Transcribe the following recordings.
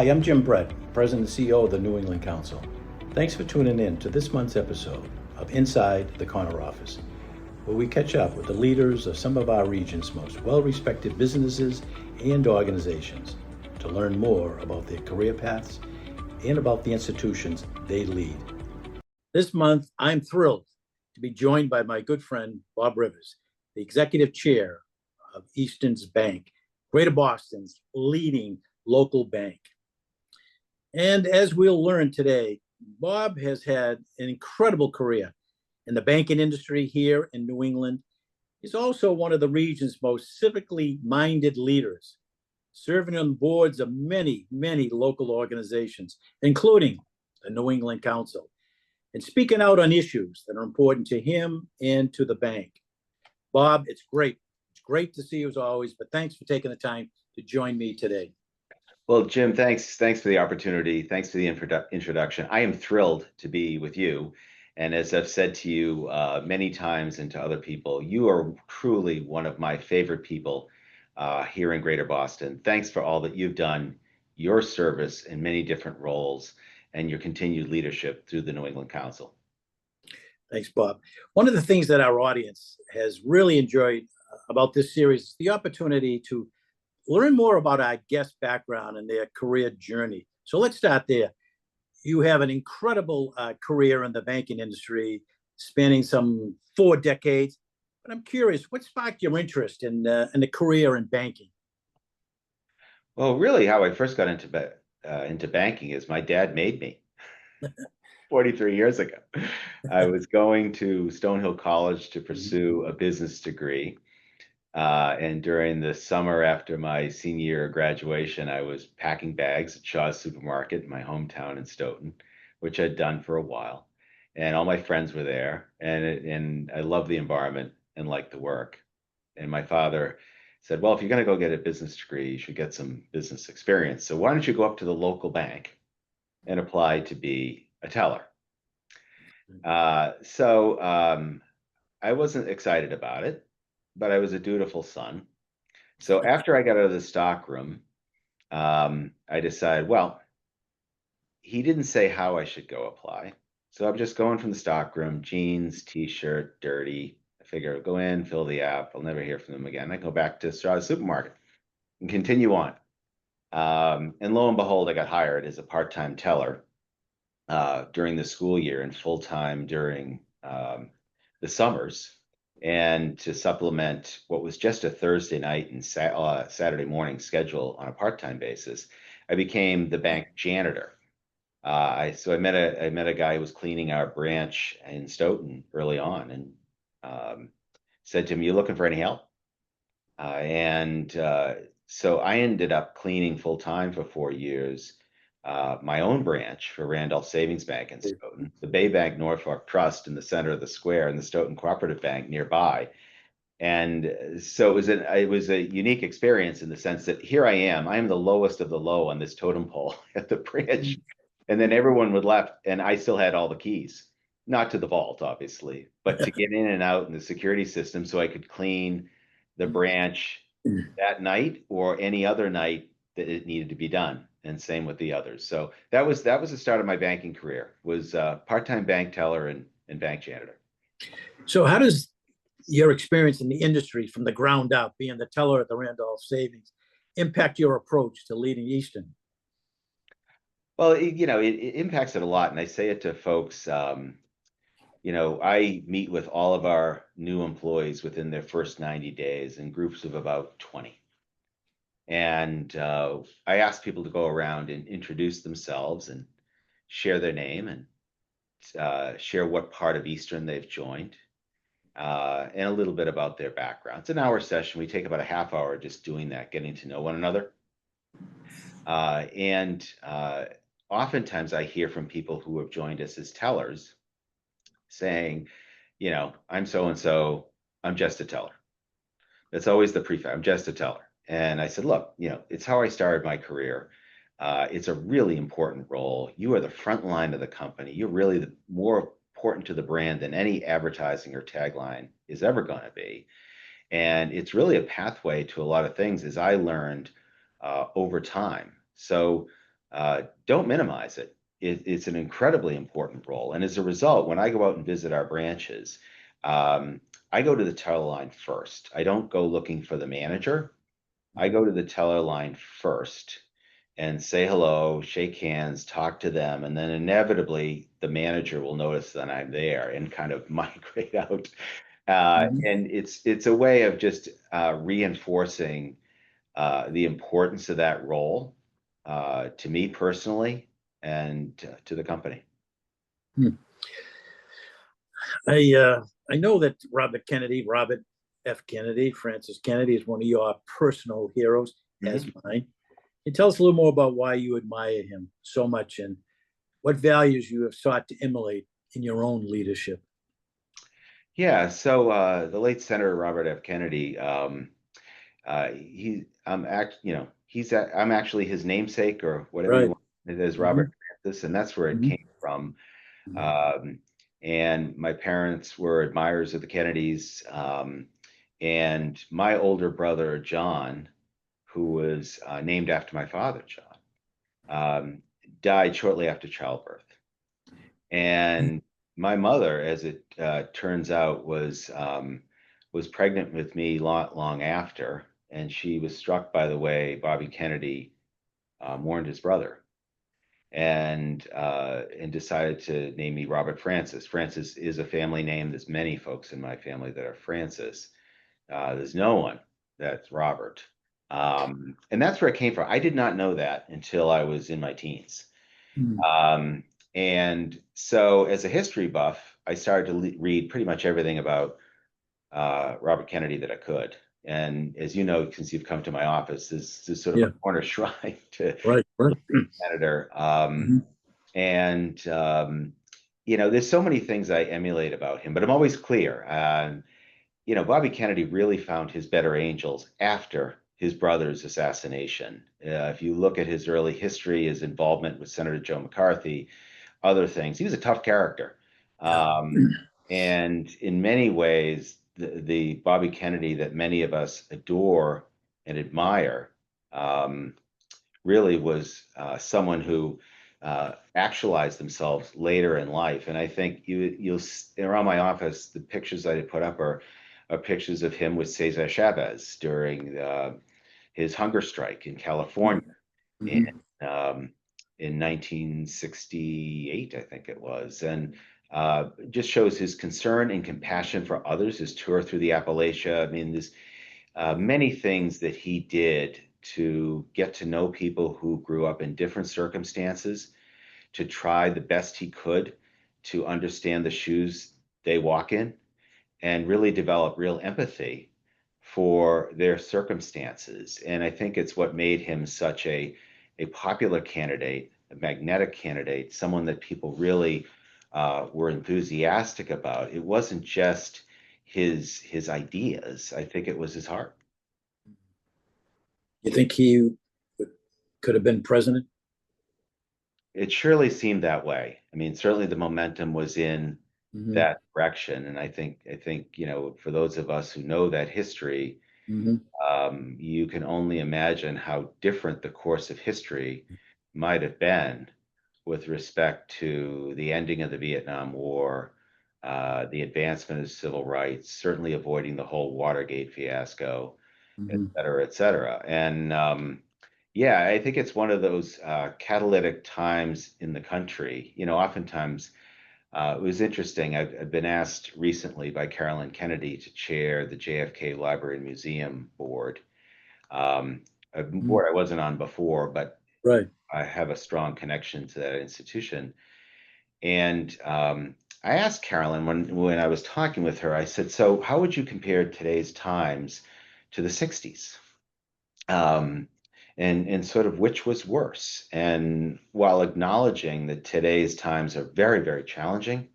Hi, I'm Jim Brett, President and CEO of the New England Council. Thanks for tuning in to this month's episode of Inside the Corner Office, where we catch up with the leaders of some of our region's most well-respected businesses and organizations to learn more about their career paths and about the institutions they lead. This month, I'm thrilled to be joined by my good friend, Bob Rivers, the Executive Chair of Eastern's Bank, Greater Boston's leading local bank. And as we'll learn today, Bob has had an incredible career in the banking industry here in New England. He's also one of the region's most civically minded leaders, serving on boards of many, many local organizations, including the New England Council, and speaking out on issues that are important to him and to the bank. Bob, it's great. It's great to see you as always, but thanks for taking the time to join me today. Well, Jim, thanks for the opportunity. Thanks for the introduction. I am thrilled to be with you. And as I've said to you many times and to other people, you are truly one of my favorite people here in Greater Boston. Thanks for all that you've done, your service in many different roles, and your continued leadership through the New England Council. Thanks, Bob. One of the things that our audience has really enjoyed about this series is the opportunity to learn more about our guest background and their career journey. So let's start there. You have an incredible career in the banking industry, spanning some 4 decades. But I'm curious, what sparked your interest in the career in banking? Well, really, how I first got into banking is my dad made me 43 years ago. I was going to Stonehill College to pursue a business degree. And during the summer after my senior year of graduation, I was packing bags at Shaw's Supermarket in my hometown in Stoughton, which I'd done for a while. And all my friends were there, and I loved the environment and liked the work. And my father said, well, if you're going to go get a business degree, you should get some business experience. So why don't you go up to the local bank and apply to be a teller? So I wasn't excited about it, but I was a dutiful son. So after I got out of the stockroom, I decided, well, he didn't say how I should go apply. So I'm just going from the stockroom, jeans, t-shirt, dirty. I figure I'll go in, fill the app. I'll never hear from them again. I go back to Shaw's Supermarket and continue on. And lo and behold, I got hired as a part-time teller during the school year and full-time during the summers, and to supplement what was just a Thursday night and Saturday morning schedule on a part-time basis, I became the bank janitor. So I met a guy who was cleaning our branch in Stoughton early on, and said to him, "You looking for any help?" So I ended up cleaning full-time for 4 years. My own branch for Randolph Savings Bank in Stoughton, the Bay Bank Norfolk Trust in the center of the square, and the Stoughton Cooperative Bank nearby. And so it was a unique experience in the sense that here I am the lowest of the low on this totem pole at the branch. And then everyone would left, and I still had all the keys, not to the vault, obviously, but to get in and out in the security system so I could clean the branch that night or any other night that it needed to be done. And same with the others. So that was the start of my banking career, was part-time bank teller and bank janitor. So how does your experience in the industry from the ground up, being the teller at the Randolph Savings, impact your approach to leading Eastern? Well, it impacts it a lot. And I say it to folks, I meet with all of our new employees within their first 90 days in groups of about 20. And I asked people to go around and introduce themselves and share their name and share what part of Eastern they've joined, and a little bit about their background. It's an hour session. We take about a half hour just doing that, getting to know one another. And oftentimes I hear from people who have joined us as tellers saying, I'm so-and-so, I'm just a teller. That's always the prefix, I'm just a teller. And I said, look, it's how I started my career. It's a really important role. You are the front line of the company. You're really more important to the brand than any advertising or tagline is ever going to be. And it's really a pathway to a lot of things, as I learned over time. So don't minimize it. It's an incredibly important role. And as a result, when I go out and visit our branches, I go to the teller line first. I don't go looking for the manager. I go to the teller line first and say hello, shake hands, talk to them, and then inevitably the manager will notice that I'm there and kind of migrate out. Mhm. And it's a way of just reinforcing the importance of that role to me personally and to the company. Hmm. I know that Robert F. Kennedy, Francis Kennedy, is one of your personal heroes, as Mhm. mine. Can you tell us a little more about why you admire him so much and what values you have sought to emulate in your own leadership? Yeah, so the late Senator Robert F. Kennedy, I'm actually his namesake or whatever you Right. want. It is Hmm. Robert Francis, and that's where it Hmm. came from. Um, and my parents were admirers of the Kennedys. And my older brother, John, who was named after my father, John, um, died shortly after childbirth. And my mother, as it turns out, was pregnant with me long after, and she was struck by the way Bobby Kennedy mourned his brother, and decided to name me Robert Francis. Francis is a family name. There's many folks in my family that are Francis. There's no one that's Robert. And that's where it came from. I did not know that until I was in my teens. Hmm. Um, and so, as a history buff, I started to read pretty much everything about Robert Kennedy that I could. And as you know, since you've come to my office, this is sort of a Yeah. corner shrine to Right. Right. Senator. Hmm. And there's so many things I emulate about him, but I'm always clear. Bobby Kennedy really found his better angels after his brother's assassination. If you look at his early history, his involvement with Senator Joe McCarthy, other things. He was a tough character. Yeah. And in many ways, the Bobby Kennedy that many of us adore and admire really was someone who actualized themselves later in life. And I think you'll around my office, the pictures that I put up are pictures of him with Cesar Chavez during his hunger strike in California in Hmm. um, in 1968, I think it was, and just shows his concern and compassion for others. His tour through the Appalachia. I mean, there's many things that he did to get to know people who grew up in different circumstances, to try the best he could to understand the shoes they walk in and really develop real empathy for their circumstances. And I think it's what made him such a popular candidate, a magnetic candidate, someone that people really were enthusiastic about. It wasn't just his ideas. I think it was his heart. You think he could have been president? It surely seemed that way. I mean, certainly the momentum was in Hmm. that direction. And I think, for those of us who know that history, Hmm. you can only imagine how different the course of history might have been with respect to the ending of the Vietnam War, the advancement of civil rights, certainly avoiding the whole Watergate fiasco, et Hmm. cetera, et cetera. And yeah, I think it's one of those catalytic times in the country. Oftentimes it was interesting. I've been asked recently by Carolyn Kennedy to chair the JFK Library and Museum Board, um, a board I wasn't on before, but Right. I have a strong connection to that institution. And I asked Carolyn when I was talking with her, I said, "So how would you compare today's times to the '60s?" Um, and sort of which was worse. And while acknowledging that today's times are very, very challenging,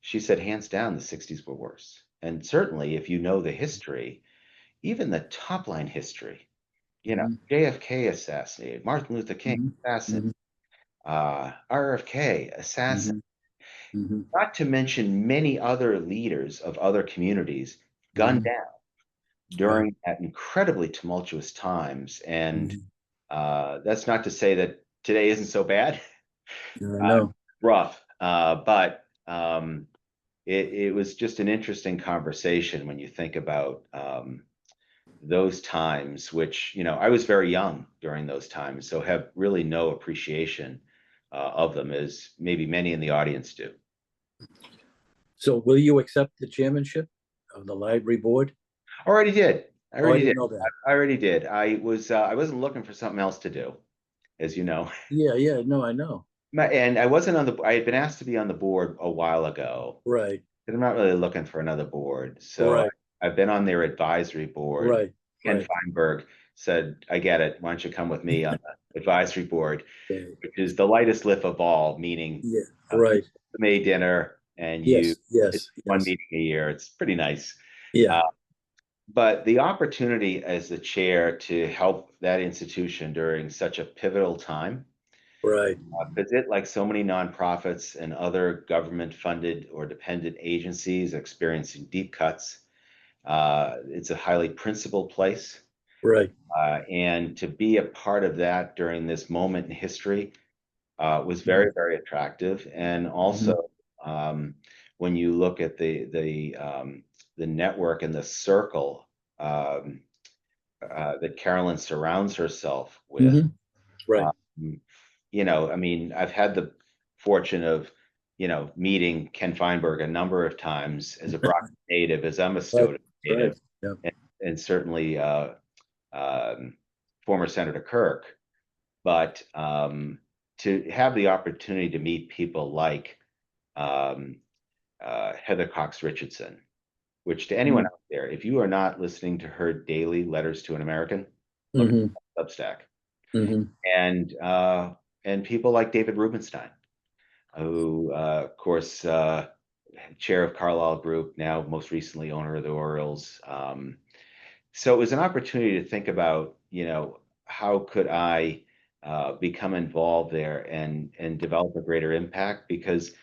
she said, hands down, the '60s were worse. And certainly, if you know the history, even the top line history, Hmm. JFK assassinated, Martin Luther King Hmm. assassinated, Hmm. RFK assassinated, Hmm. Hmm. not to mention many other leaders of other communities gunned Hmm. down Right. during that incredibly tumultuous times. And Hmm. that's not to say that today isn't so bad. I know. Rough, but it was just an interesting conversation when you think about those times, which, I was very young during those times, so have really no appreciation of them, as maybe many in the audience do. So will you accept the chairmanship of the library board? Already did. I Oh, I already didn't did. know that. I already did. I wasn't looking for something else to do, as you know. Yeah, yeah, no, I know. And I wasn't on I had been asked to be on the board a while ago, Right, but I'm not really looking for another board. So right, I've been on their advisory board. right, Ken right. Feinberg said, I get it. Why don't you come with me on the advisory board, Okay. which is the lightest lift of all, meaning Yeah, you right. May dinner and Yes, it's yes, one yes. meeting a year. It's pretty nice. Yeah, Uh, but the opportunity as the chair to help that institution during such a pivotal time, right. because it, like so many nonprofits and other government-funded or dependent agencies, experiencing deep cuts. It's a highly principled place, Right. and to be a part of that during this moment in history was Mhm, very, very attractive. And mhm, also, when you look at the network and the circle um, that Carolyn surrounds herself with. mhm. Right. Um, I mean, I've had the fortune of, meeting Ken Feinberg a number of times as a Brockton native, as I'm a Right. Stoughton Right. native, Yeah. and certainly um, former Senator Kirk. But to have the opportunity to meet people like um, Heather Cox Richardson, which to anyone Mhm, out there, if you are not listening to her daily Letters to an American, look at mhm, Substack. mhm, And people like David Rubenstein, who, of course, chair of Carlyle Group, now most recently owner of the Orioles. So it was an opportunity to think about, how could I become involved there and develop a greater impact? Because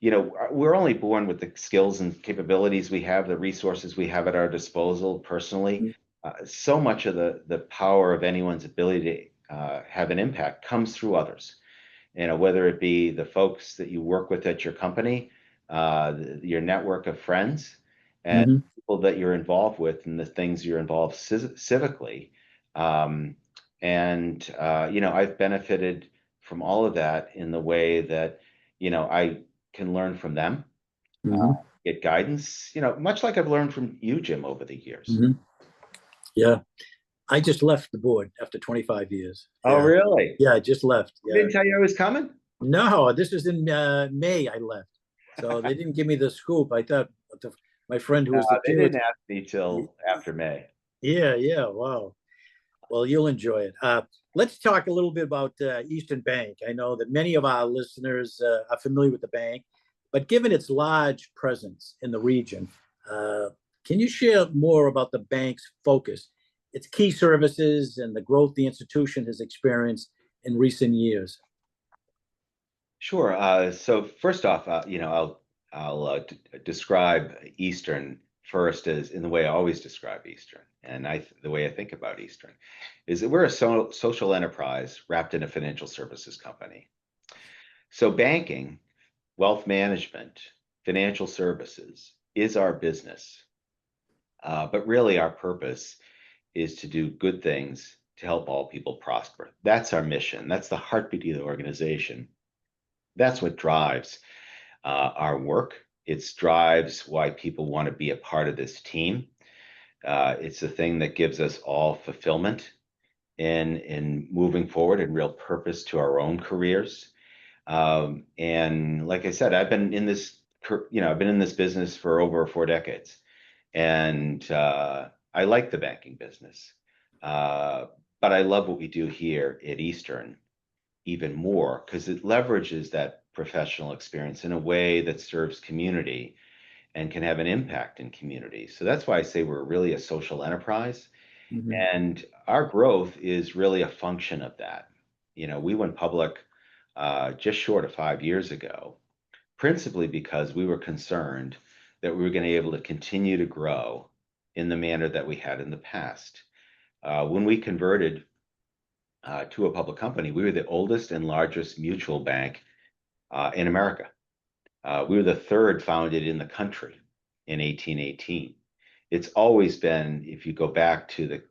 we're only born with the skills and capabilities we have, the resources we have at our disposal personally. mhm, So much of the power of anyone's ability to have an impact comes through others. Whether it be the folks that you work with at your company, your network of friends, and mhm, people that you're involved with, and the things you're involved civically. Um, I've benefited from all of that in the way that, I can learn from them, uh, mhm, get guidance, much like I've learned from you, Jim, over the years. mhm. Yeah. I just left the board after 25 years. Oh, Yeah. really? Yeah, I just left. I Yeah. didn't tell you I was coming. No, this is in May I left. So they didn't give me the scoop. I thought my friend who was the They chair. didn't ask me till after May. Yeah, yeah. Wow. Well, you'll enjoy it. Let's talk a little bit about Eastern Bank. I know that many of our listeners are familiar with the bank, but given its large presence in the region, uh, can you share more about the bank's focus, its key services, and the growth the institution has experienced in recent years? Sure. So first off, I'll describe Eastern first as in the way I always describe Eastern, and the way I think about Eastern is that we're a social enterprise wrapped in a financial services company. So banking, wealth management, financial services is our business, but really our purpose is to do good things to help all people prosper. That's our mission. That's the heartbeat of the organization. That's what drives our work. It drives why people want to be a part of this team. It's the thing that gives us all fulfillment in moving forward and real purpose to our own careers. And like I said, I've been in this business for over 4 decades, and I like the banking business. Uh, but I love what we do here at Eastern even more because it leverages that professional experience in a way that serves community and can have an impact in community. So that's why I say we're really a social enterprise. Mhm, And our growth is really a function of that. We went public just short of 5 years ago, principally because we were concerned that we were going to be able to continue to grow in the manner that we had in the past. When we converted to a public company. We were the oldest and largest mutual bank in America. We were the third founded in the country in 1818. It's always been, if you go back to the,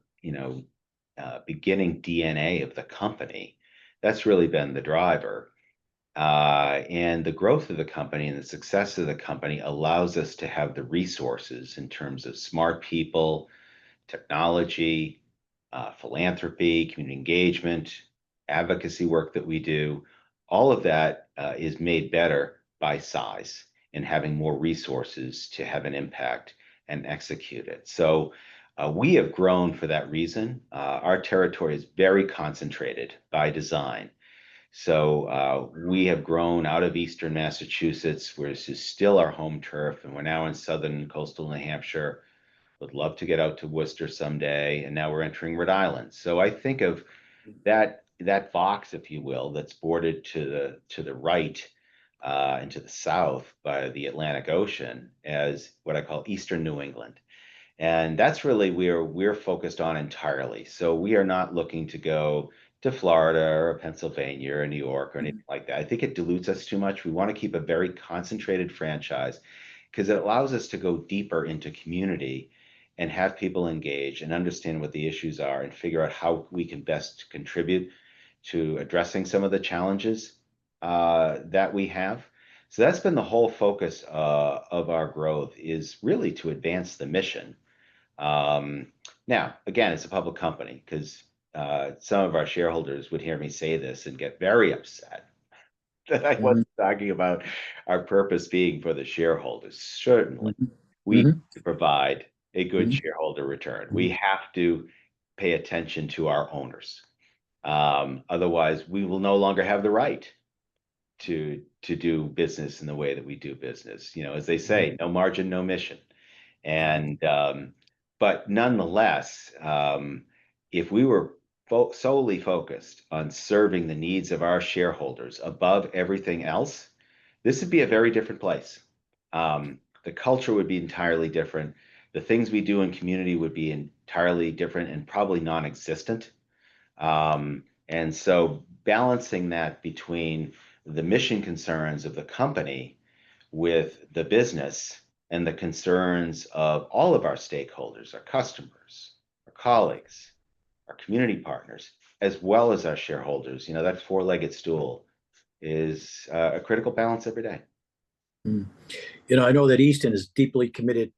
beginning DNA of the company, that's really been the driver. And the growth of the company and the success of the company allows us to have the resources in terms of smart people, technology, philanthropy, community engagement, advocacy work that we do. All of that is made better by size and having more resources to have an impact and execute it. So we have grown for that reason. Our territory is very concentrated by design. So we have grown out of Eastern Massachusetts, where this is still our home turf, and we're now in southern coastal New Hampshire. Would love to get out to Worcester someday, and now we're entering Rhode Island. So I think of that box, if you will, that's bordered to the right and to the south by the Atlantic Ocean as what I call Eastern New England. And that's really where we're focused on entirely. So we are not looking to go to Florida or Pennsylvania or New York or anything like that. I think it dilutes us too much. We want to keep a very concentrated franchise because it allows us to go deeper into community and have people engage and understand what the issues are and figure out how we can best contribute to addressing some of the challenges that we have. So that's been the whole focus of our growth, is really to advance the mission. Now, again, it's a public company, because some of our shareholders would hear me say this and get very upset that I wasn't talking about our purpose being for the shareholders. Certainly, we need to provide a good shareholder return. We have to pay attention to our owners. Otherwise, we will no longer have the right to do business in the way that we do business. As they say, no margin, no mission. And but nonetheless, if we were solely focused on serving the needs of our shareholders above everything else, this would be a very different place. The culture would be entirely different. The things we do in community would be entirely different and probably non-existent. And so balancing that between the mission concerns of the company with the business and the concerns of all of our stakeholders, our customers, our colleagues, our community partners, as well as our shareholders, that four-legged stool is a critical balance every day. I know that Easton is deeply committed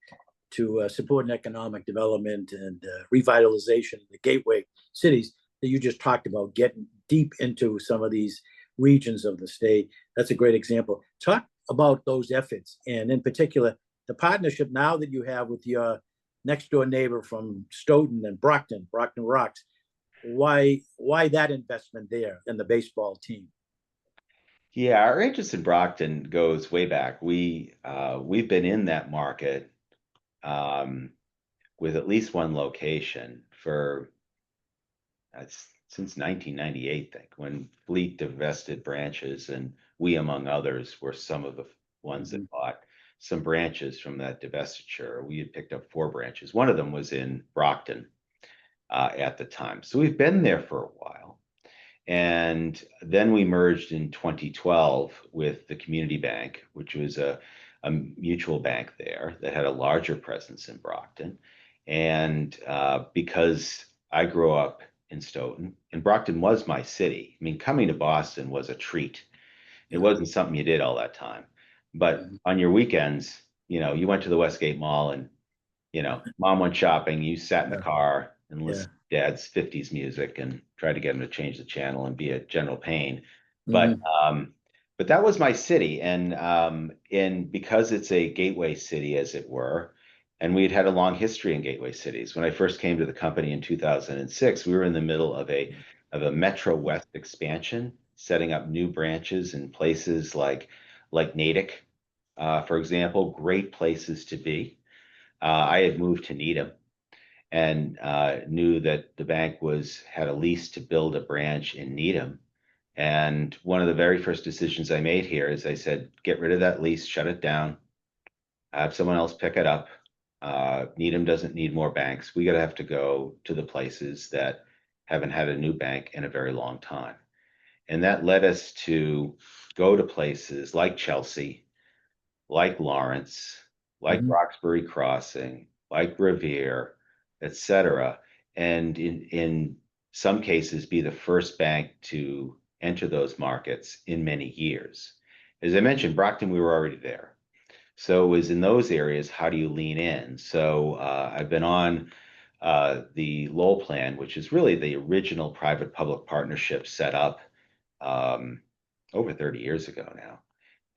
to supporting economic development and revitalization of the gateway cities that you just talked about, getting deep into some of these regions of the state. That's a great example. Talk about those efforts, and in particular, the partnership now that you have with your next door neighbor from Stoughton and Brockton Rocks. Why that investment there in the baseball team? Yeah, our interest in Brockton goes way back. We've been in that market with at least one location for since 1998, I think, when Fleet divested branches, and we, among others, were some of the ones that bought some branches from that divestiture. We had picked up 4 branches. One of them was in Brockton at the time. So we've been there for a while. And then we merged in 2012 with the Community Bank, which was a mutual bank there that had a larger presence in Brockton. And because I grew up in Stoughton, and Brockton was my city. I mean, coming to Boston was a treat. It wasn't something you did all that time. But on your weekends, you went to the Westgate Mall, and, mom went shopping, you sat in the car and listened to dad's 50s music and tried to get him to change the channel and be a general pain. But that was my city. And because it's a gateway city, as it were, and we'd had a long history in gateway cities. When I first came to the company in 2006, we were in the middle of a Metro West expansion, setting up new branches in places like Natick, for example, great places to be. I had moved to Needham and knew that the bank had a lease to build a branch in Needham. And one of the very first decisions I made here is I said, get rid of that lease, shut it down, have someone else pick it up. Needham doesn't need more banks. We have to go to the places that haven't had a new bank in a very long time. And that led us to go to places like Chelsea, like Lawrence, like Mhm. Roxbury Crossing, like Revere, et cetera, and in some cases be the first bank to enter those markets in many years. As I mentioned, Brockton, we were already there. So it was in those areas, how do you lean in? So I've been on the Lowell plan, which is really the original private-public partnership set up um, over 30 years ago now.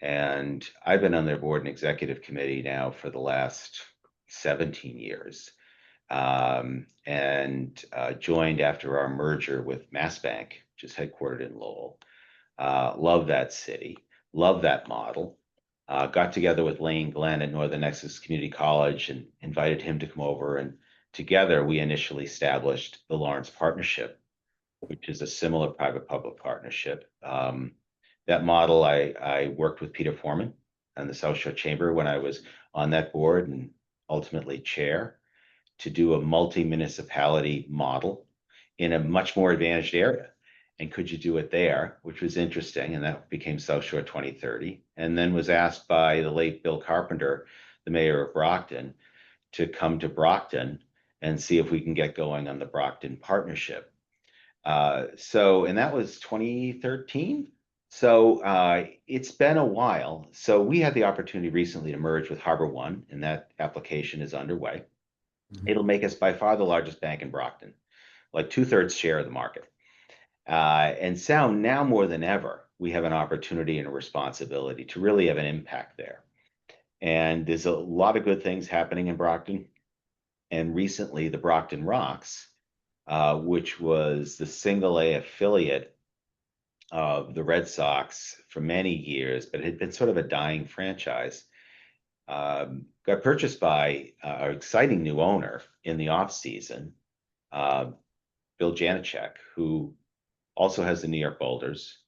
And I've been on their board and executive committee now for the last 17 years, and joined after our merger with MassBank, which is headquartered in Lowell. Love that city, love that model. Got together with Lane Glenn at Northern Nexus Community College and invited him to come over. And together we initially established the Lawrence Partnership, which is a similar private-public partnership. That model, I worked with Peter Foreman and the South Shore Chamber when I was on that board and ultimately chair to do a multi-municipality model in a much more advantaged area. And could you do it there, which was interesting, and that became South Shore 2030. And then was asked by the late Bill Carpenter, the mayor of Brockton, to come to Brockton and see if we can get going on the Brockton partnership. And that was 2013. So it's been a while. So we had the opportunity recently to merge with Harbor One, and that application is underway. Mhm. It'll make us by far the largest bank in Brockton, like 2/3 share of the market. And so now more than ever, we have an opportunity and a responsibility to really have an impact there. And there's a lot of good things happening in Brockton. And recently, the Brockton Rocks, which was the single A affiliate of the Red Sox for many years, but had been sort of a dying franchise, got purchased by an exciting new owner in the offseason, Bill Janicek, who also has the New York Boulders,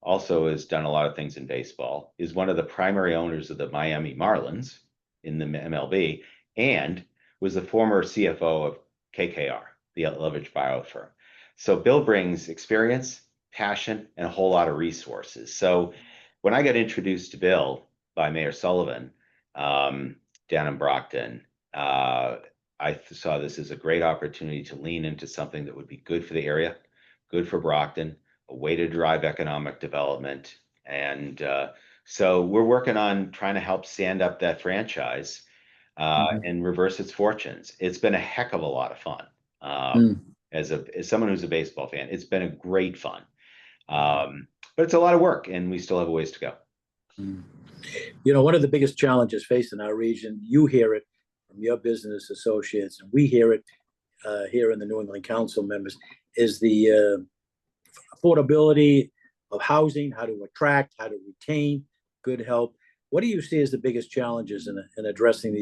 also has done a lot of things in baseball, is one of the primary owners of the Miami Marlins in the MLB, and was the former CFO of KKR, the leveraged buyout firm. So Bill brings experience, passion, and a whole lot of resources. So when I got introduced to Bill by Mayor Sullivan down in Brockton, I saw this as a great opportunity to lean into something that would be good for the area, good for Brockton, a way to drive economic development. And so we're working on trying to help stand up that franchise Mhm. and reverse its fortunes. It's been a heck of a lot of fun. Mm. As someone who's a baseball fan, it's been a great fun. But it's a lot of work, and we still have a ways to go. Mm. One of the biggest challenges facing our region, you hear it from your business associates, and we hear it here in the New England Council members, is the affordability of housing, how to attract, how to retain good help. What do you see as the biggest challenges in addressing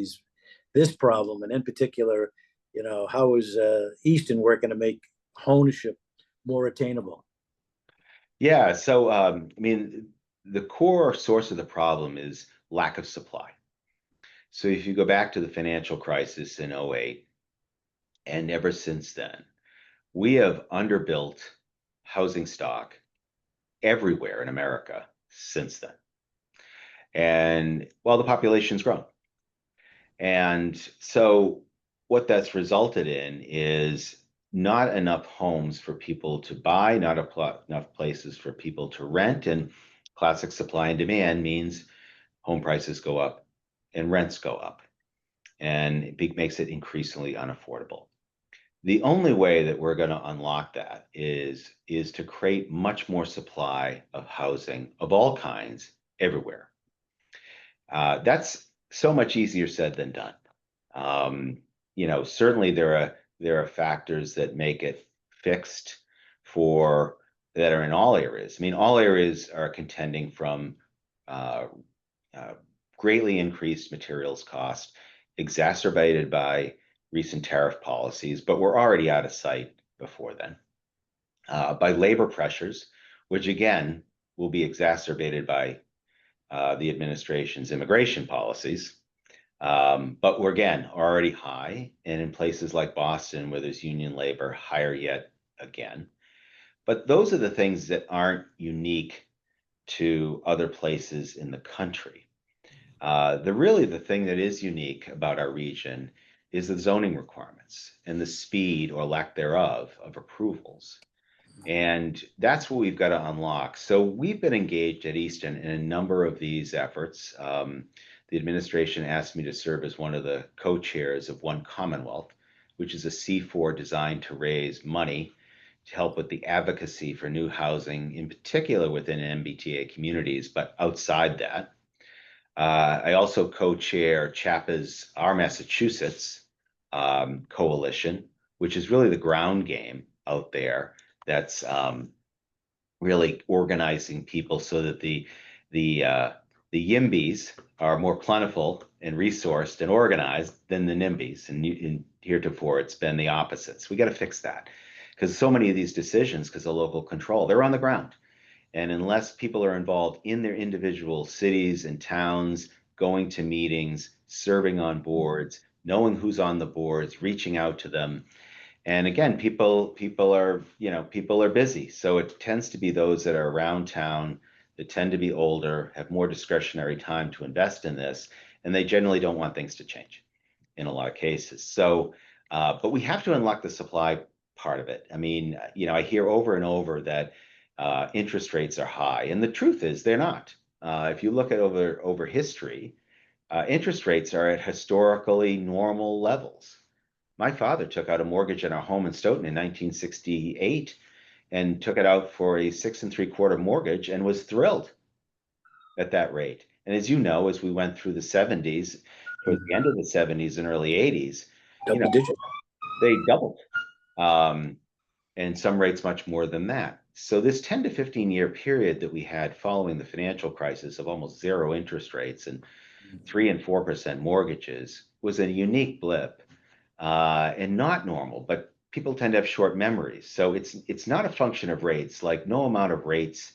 this problem? And in particular, how is Easton working to make ownership more attainable? Yeah, so I mean, the core source of the problem is lack of supply. So if you go back to the financial crisis in '08, and ever since then, we have underbuilt housing stock everywhere in America since then. And while the population's grown. And so what that's resulted in is not enough homes for people to buy, not enough places for people to rent. And classic supply and demand means home prices go up and rents go up. And it makes it increasingly unaffordable. The only way that we're going to unlock that is to create much more supply of housing of all kinds everywhere. That's so much easier said than done. Um, certainly there are factors that make it fixed for that are in all areas. I mean, all areas are contending from uh, uh, greatly increased materials cost, exacerbated by recent tariff policies, but we're already out of sight before then. By labor pressures, which again will be exacerbated by the administration's immigration policies. But we're again already high, and in places like Boston, where there's union labor, higher yet again. But those are the things that aren't unique to other places in the country. The thing that is unique about our region is the zoning requirements and the speed or lack thereof of approvals. And that's what we've got to unlock. So we've been engaged at Easton in a number of these efforts. The administration asked me to serve as one of the co-chairs of One Commonwealth, which is a C4 designed to raise money to help with the advocacy for new housing, in particular within MBTA communities, but outside that. I also co-chair CHAPA's Our Massachusetts coalition, which is really the ground game out there that's really organizing people so that the YIMBYs are more plentiful and resourced and organized than the NIMBYs. And heretofore, it's been the opposites. We got to fix that because so many of these decisions, because of local control, they're on the ground. And unless people are involved in their individual cities and towns, going to meetings, serving on boards, knowing who's on the boards, reaching out to them. And again, people are busy. So it tends to be those that are around town that tend to be older, have more discretionary time to invest in this, and they generally don't want things to change in a lot of cases. So, but we have to unlock the supply part of it. I mean, I hear over and over that interest rates are high, and the truth is they're not. If you look at over history, interest rates are at historically normal levels. My father took out a mortgage on our home in Stoughton in 1968 and took it out for a 6 3/4 mortgage and was thrilled at that rate. And as you know, as we went through the 70s, towards the end of the 70s and early 80s, Double digit. they doubled. And some rates much more than that. So this 10 to 15-year period that we had following the financial crisis of almost zero interest rates and 3 and 4% mortgages was a unique blip and not normal, but people tend to have short memories. So it's not a function of rates. Like no amount of rates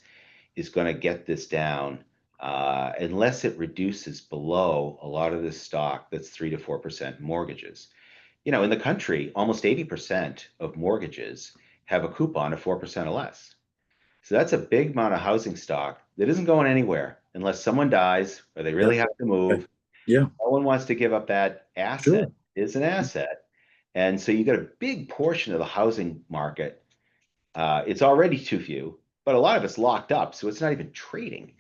is going to get this down unless it reduces below a lot of this stock that's 3 to 4% mortgages. In the country, almost 80% of mortgages have a coupon of 4% or less. So that's a big amount of housing stock that isn't going anywhere unless someone dies or they really Yeah. have to move. Yeah. No one wants to give up that asset. Sure. It's an asset. And so you got a big portion of the housing market. It's already too few, but a lot of it's locked up. So it's not even trading.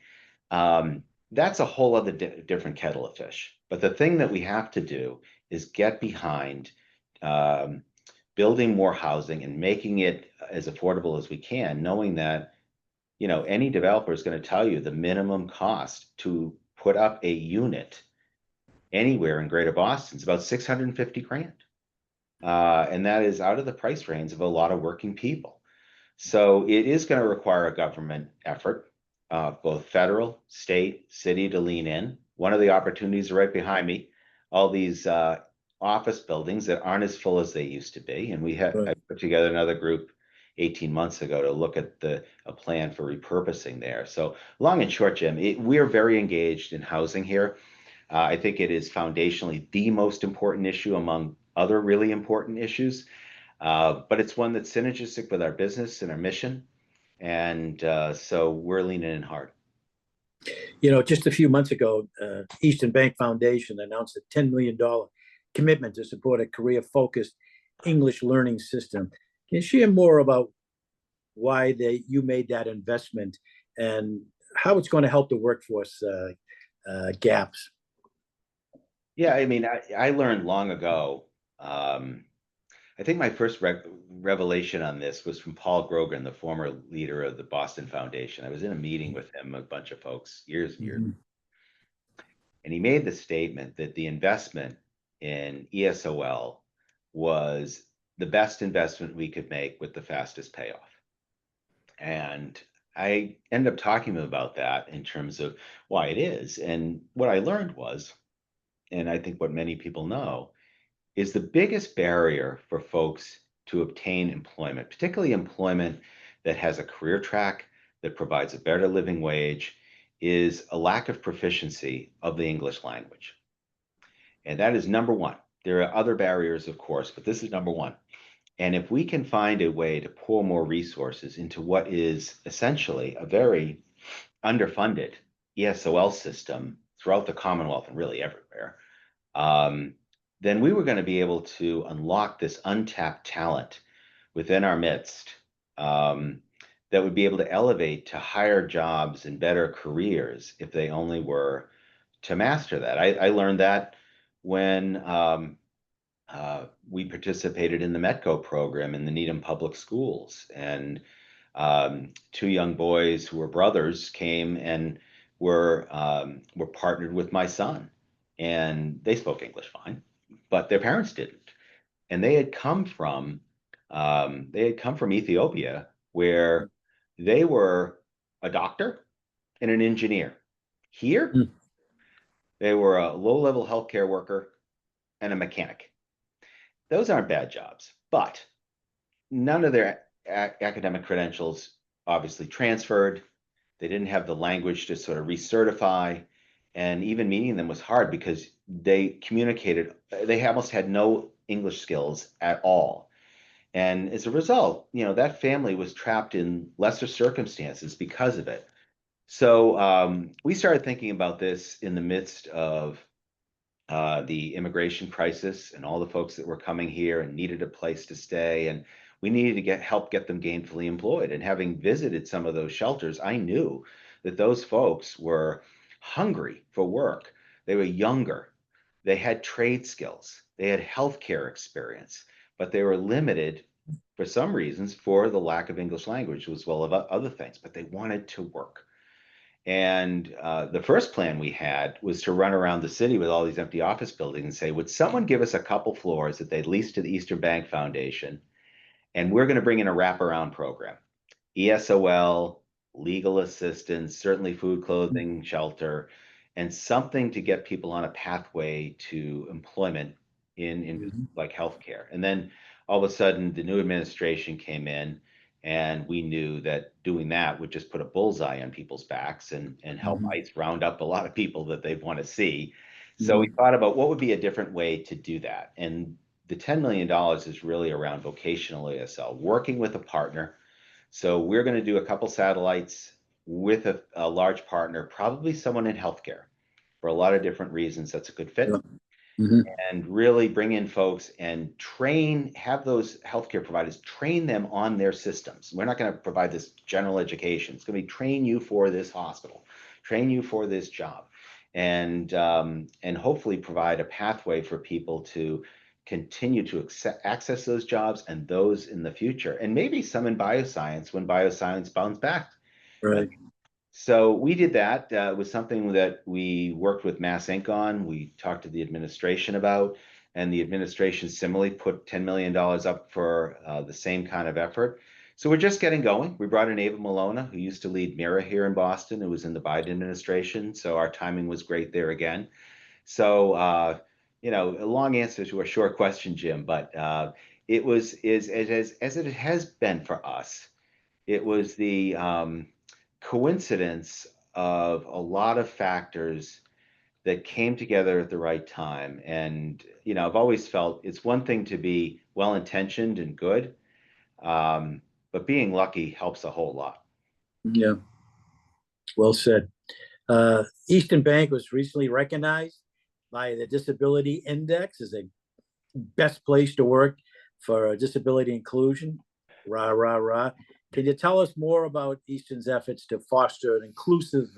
That's a whole other different kettle of fish. But the thing that we have to do is get behind building more housing and making it as affordable as we can, knowing that any developer is going to tell you the minimum cost to put up a unit anywhere in Greater Boston is about 650 grand. And that is out of the price range of a lot of working people. So it is going to require a government effort, both federal, state, city to lean in. One of the opportunities right behind me, all these office buildings that aren't as full as they used to be. And I put together another group 18 months ago to look at a plan for repurposing there. So long and short, Jim, we are very engaged in housing here. I think it is foundationally the most important issue among other really important issues. But it's one that's synergistic with our business and our mission. And so we're leaning in hard. Just a few months ago, Eastern Bank Foundation announced a $10 million commitment to support a career-focused English learning system. Can you share more about why you made that investment and how it's going to help the workforce gaps? Yeah, I mean, I learned long ago. I think my first revelation on this was from Paul Grogan, the former leader of the Boston Foundation. I was in a meeting with him, a bunch of folks, years and years. And he made the statement that the investment in ESOL was the best investment we could make with the fastest payoff. And I ended up talking to him about that in terms of why it is. And what I learned was, and I think what many people know, is the biggest barrier for folks to obtain employment, particularly employment that has a career track, that provides a better living wage, is a lack of proficiency of the English language. And that is number one. There are other barriers, of course, but this is number one. And if we can find a way to pour more resources into what is essentially a very underfunded ESOL system throughout the Commonwealth and really everywhere, um, then we were going to be able to unlock this untapped talent within our midst, um, that would be able to elevate to higher jobs and better careers if they only were to master that. I learned that when we participated in the METCO program in the Needham Public Schools, and two young boys who were brothers came and were partnered with my son, and they spoke English fine, but their parents didn't, and they had come from Ethiopia, where they were a doctor and an engineer. Here, Mm. they were a low-level healthcare worker and a mechanic. Those aren't bad jobs, but none of their academic credentials obviously transferred. They didn't have the language to sort of recertify, and even meeting them was hard because they almost had no English skills at all. And as a result, that family was trapped in lesser circumstances because of it. So we started thinking about this in the midst of the immigration crisis and all the folks that were coming here and needed a place to stay. And we needed to help get them gainfully employed. And having visited some of those shelters, I knew that those folks were hungry for work. They were younger. They had trade skills. They had healthcare experience, but they were limited for some reasons for the lack of English language as well as other things, but they wanted to work. And the first plan we had was to run around the city with all these empty office buildings and say, would someone give us a couple floors that they'd lease to the Eastern Bank Foundation? And we're going to bring in a wraparound program. ESOL, legal assistance, certainly food, clothing, shelter, and something to get people on a pathway to employment in Mhm. like healthcare. And then all of a sudden, the new administration came in, and we knew that doing that would just put a bullseye on people's backs and help Mhm. ICE round up a lot of people that they want to see. So we Mhm. thought about what would be a different way to do that. And the $10 million is really around vocational ESL, working with a partner. So we're going to do a couple satellites with a large partner, probably someone in healthcare for a lot of different reasons. That's a good Yeah. fit, Mhm. and really bring in folks and have those healthcare providers train them on their systems. We're not going to provide this general education. It's going to be train you for this hospital, train you for this job, and hopefully provide a pathway for people to continue to access those jobs and those in the future, and maybe some in bioscience when bioscience bounces back. Right. So we did that. It was something that we worked with Mass Inc. on. We talked to the administration about, and the administration similarly put $10 million up for the same kind of effort. So we're just getting going. We brought in Ava Malona, who used to lead MIRA here in Boston, who was in the Biden administration. So our timing was great there again. So, a long answer to a short question, Jim, but as it has been for us. It was the coincidence of a lot of factors that came together at the right time. And, I've always felt it's one thing to be well-intentioned and good, but being lucky helps a whole lot. Yeah. Well said. Eastern Bank was recently recognized by the Disability Index as a best place to work for disability inclusion. Rah, rah, rah. Can you tell us more about Eastern's efforts to foster an inclusive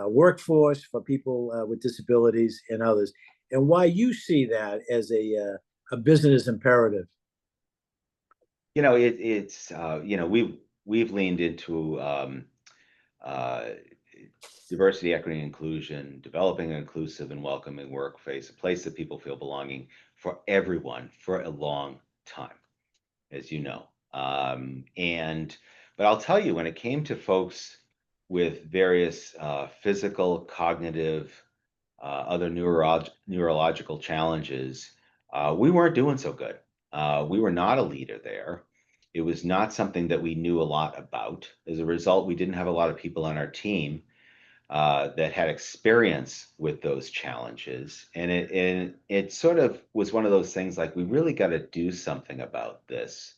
workforce for people with disabilities and others, and why you see that as a business imperative? We've leaned into uh, diversity, equity, and inclusion, developing an inclusive and welcoming workplace, a place that people feel belonging for everyone for a long time, as you know. But I'll tell you, when it came to folks with various physical, cognitive, other neurological challenges, we weren't doing so good. We were not a leader there. It was not something that we knew a lot about. As a result, we didn't have a lot of people on our team that had experience with those challenges. And it sort of was one of those things like, we really got to do something about this.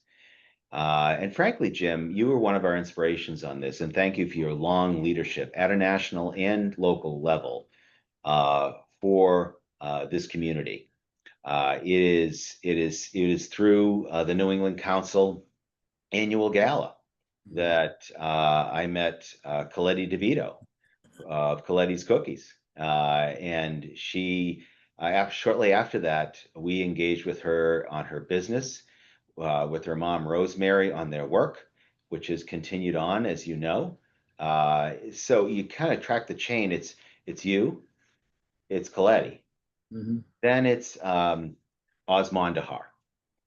And frankly, Jim, you were one of our inspirations on this, and thank you for your long leadership at a national and local level uh, for this community. It is through the New England Council annual gala that I met Coletti DeVito of Coletti's Cookies, and shortly after that, we engaged with her on her business, with her mom Rosemary on their work, which has continued on, as you know. So you kind of track the chain. It's you, it's Coletti, Hmm. then it's Oz Mondahar.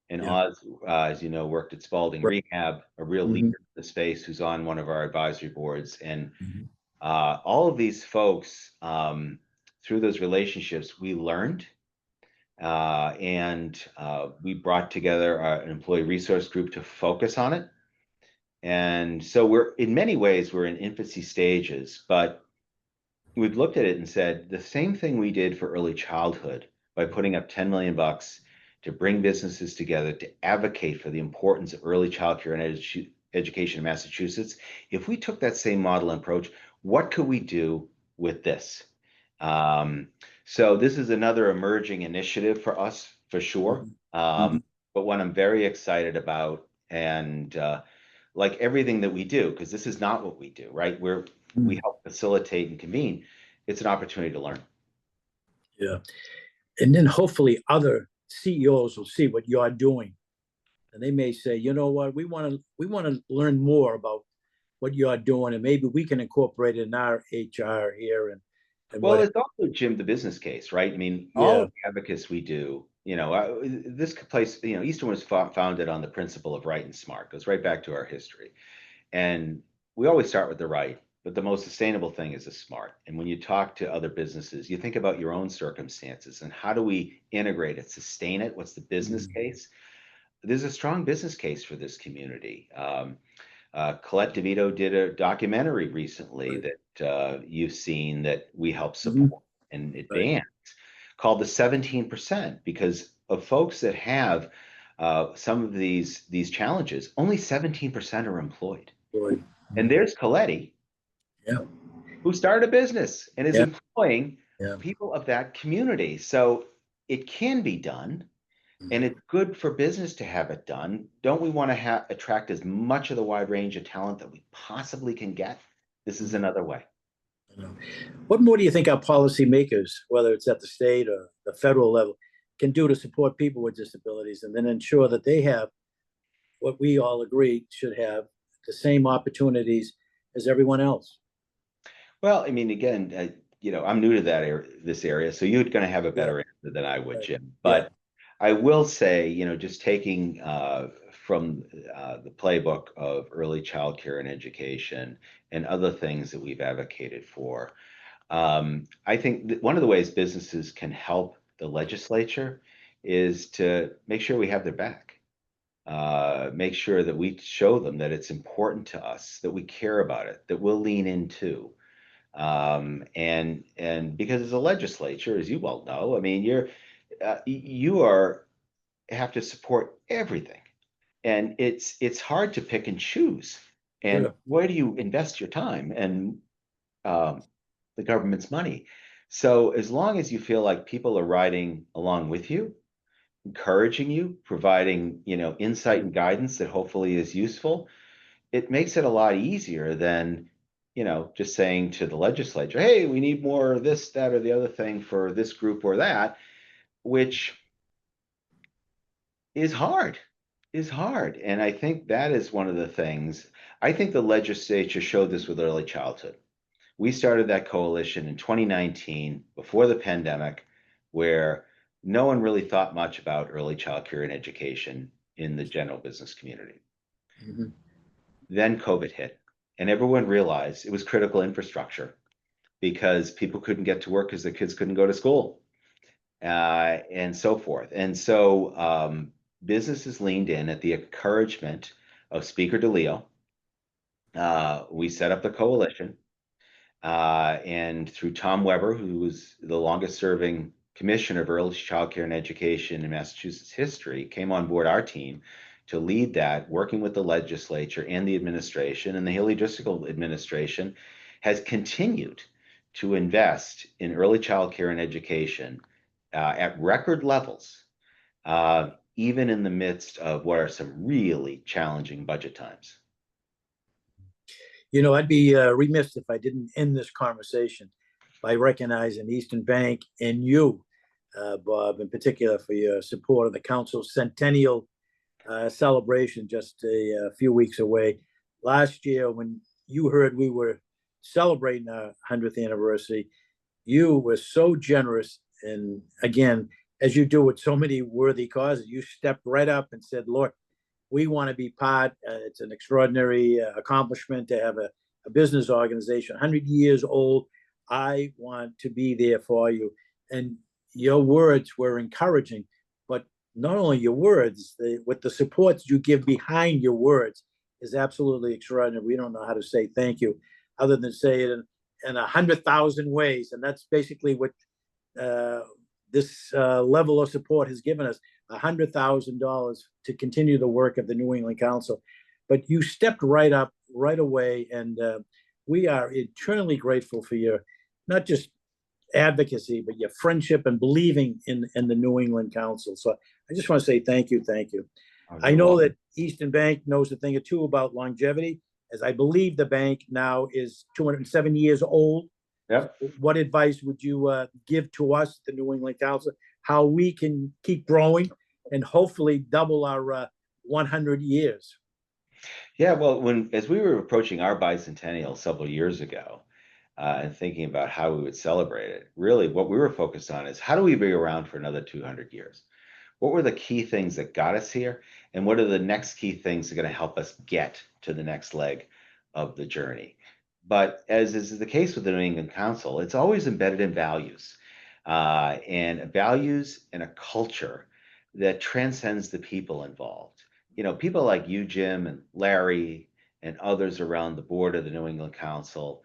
And Yeah. Oz, as you know, worked at Spalding Right. Rehab, a real Hmm. leader in the space who's on one of our advisory boards. And Hmm. all of these folks, through those relationships, we learned, and we brought together an employee resource group to focus on it. And so in many ways, we're in infancy stages, but we've looked at it and said the same thing we did for early childhood by putting up 10 million bucks to bring businesses together to advocate for the importance of early childcare and education in Massachusetts. If we took that same model and approach, what could we do with this? Um, so this is another emerging initiative for us for sure, Hmm. Hmm. but one I'm very excited about. And like everything that we do, because this is not what we do, right? We Hmm. help facilitate and convene. It's an opportunity to learn. Yeah. And then hopefully other CEOs will see what you're doing, and they may say, you know what, we want to learn more about what you're doing, and maybe we can incorporate it in our HR here and Well, whatever. it's also, Jim, the business case, right? I mean, all Yeah. of the advocates we do, this place, Eastern was founded on the principle of right and smart, goes right back to our history. And we always start with the right, but the most sustainable thing is the smart. And when you talk to other businesses, you think about your own circumstances and how do we integrate it, sustain it? What's the business Mm-hmm. case? There's a strong business case for this community. Colette DeVito did a documentary recently Right. that you've seen that we help Mm-hmm. support and Right. advance, called the 17%, because of folks that have some of these challenges, only 17% are employed. Boy. And Mm-hmm. there's Coletti, Yeah. who started a business and is Yeah. employing Yeah. people of that community. So it can be done. And Mm-hmm. it's good for business to have it done. Don't we want to attract as much of the wide range of talent that we possibly can get? This is Mm-hmm. another way. What more do you think our policymakers, whether it's at the state or the federal level, can do to support people with disabilities and then ensure that they have what we all agree should have the same opportunities as everyone else? Well, I mean, again, I'm new to this area, so you're going to have a Yeah. better answer than I would, Right. Jim. Yeah. But I will say, just taking from the playbook of early childcare and education and other things that we've advocated for, I think that one of the ways businesses can help the legislature is to make sure we have their back. Make sure that we show them that it's important to us, that we care about it, that we'll lean into. And because as a legislature, as you well know, I mean, you are have to support everything, and it's hard to pick and choose. And Sure. where do you invest your time and um, the government's money? So as long as you feel like people are riding along with you, encouraging you, providing insight and guidance that hopefully is useful, it makes it a lot easier than just saying to the legislature, hey, we need more of this, that, or the other thing for this group or that, which is hard and I think that is one of the things. I think the legislature showed this with early childhood. We started that coalition in 2019 before the pandemic, where no one really thought much about early childcare and education in the general business community. Mm-hmm. Then COVID hit, and everyone realized it was critical infrastructure because people couldn't get to work because their kids couldn't go to school, and so forth. And so businesses leaned in at the encouragement of Speaker DeLeo. We set up the coalition, And through Tom Weber, who was the longest serving commissioner of early child care and education in Massachusetts history, came on board our team to lead that, working with the legislature and the administration. And the Haley Driscoll administration has continued to invest in early child care and education at record levels, even in the midst of what are some really challenging budget times. You know, I'd be remiss if I didn't end this conversation by recognizing Eastern Bank and you, Bob, in particular, for your support of the council's centennial celebration just a few weeks away. Last year, when you heard we were celebrating our 100th anniversary, you were so generous. And again, as you do with so many worthy causes, you stepped right up and said, Lord, we want to be part. It's an extraordinary accomplishment to have a business organization, 100 years old. I want to be there for you. And your words were encouraging, but not only your words, with the support you give behind your words is absolutely extraordinary. We don't know how to say thank you other than say it in 100,000 ways. And that's basically what this level of support has given us, $100,000 to continue the work of the New England Council. But you stepped right up right away, and we are eternally grateful for your not just advocacy, but your friendship and believing in the New England Council. So I just want to say thank you, thank you. I know that Eastern Bank knows a thing or two about longevity, as I believe the bank now is 207 years old. Yep. What advice would you give to us, the New England Council, how we can keep growing and hopefully double our 100 years? Yeah, well, as we were approaching our bicentennial several years ago, and thinking about how we would celebrate it, really what we were focused on is how do we be around for another 200 years? What were the key things that got us here? And what are the next key things that are going to help us get to the next leg of the journey? But as is the case with the New England Council, it's always embedded in values, and values and a culture that transcends the people involved. You know, people like you, Jim, and Larry, and others around the board of the New England Council,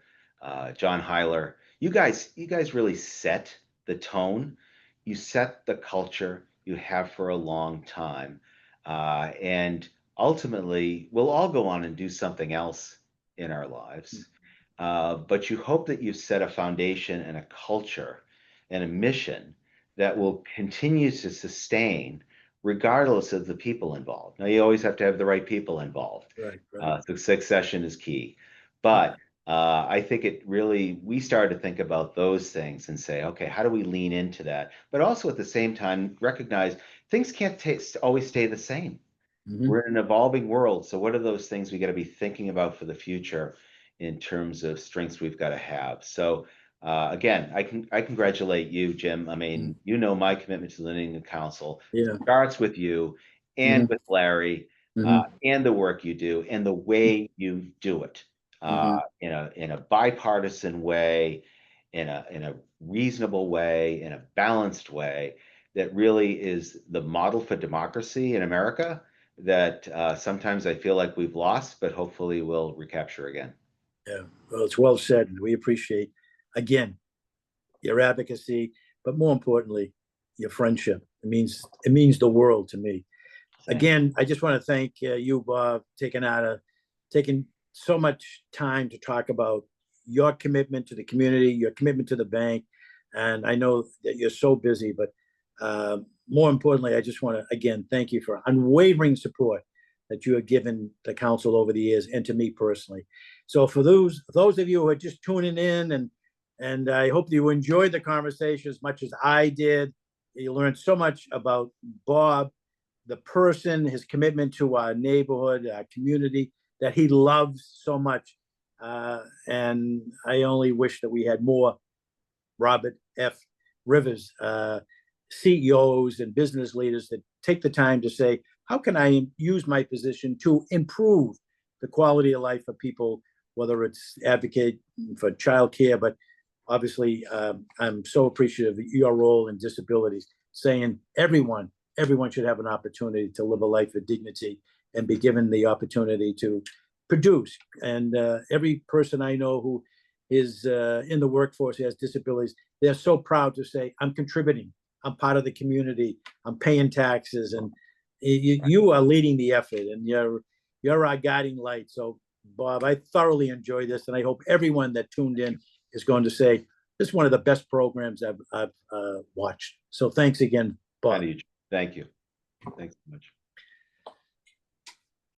John Heiler, you guys really set the tone. You set the culture. You have for a long time, and ultimately, we'll all go on and do something else in our lives. But you hope that you've set a foundation and a culture and a mission that will continue to sustain regardless of the people involved. Now, you always have to have the right people involved. Right. The succession is key. But I think we started to think about those things and say, okay, how do we lean into that? But also at the same time, recognize things can't always stay the same. Mm-hmm. We're in an evolving world. So what are those things we got to be thinking about for the future in terms of strengths we've got to have? So again, I congratulate you, Jim. I mean, you know, my commitment to the New England Council starts with you and with Larry, and the work you do and the way you do it, in a bipartisan way, in a reasonable way, in a balanced way that really is the model for democracy in America that sometimes I feel like we've lost, but hopefully we'll recapture again. Yeah, well, it's well said, and we appreciate, again, your advocacy, but more importantly, your friendship. It means the world to me. Same. Again, I just want to thank you, Bob, taking so much time to talk about your commitment to the community, your commitment to the bank, and I know that you're so busy, but more importantly, I just want to again thank you for unwavering support that you have given the council over the years and to me personally. So for those of you who are just tuning in, and I hope you enjoyed the conversation as much as I did. You learned so much about Bob, the person, his commitment to our neighborhood, our community, that he loves so much. And I only wish that we had more Robert F. Rivers, CEOs and business leaders that take the time to say, how can I use my position to improve the quality of life of people, whether it's advocate for childcare, but obviously I'm so appreciative of your role in disabilities, saying everyone should have an opportunity to live a life of dignity and be given the opportunity to produce. And every person I know who is in the workforce, he has disabilities. They're so proud to say, I'm contributing. I'm part of the community. I'm paying taxes. And you are leading the effort, and you're our guiding light. So, Bob, I thoroughly enjoy this, and I hope everyone that tuned in is going to say, this is one of the best programs I've watched. So thanks again, Bob. Thank you. Thanks so much.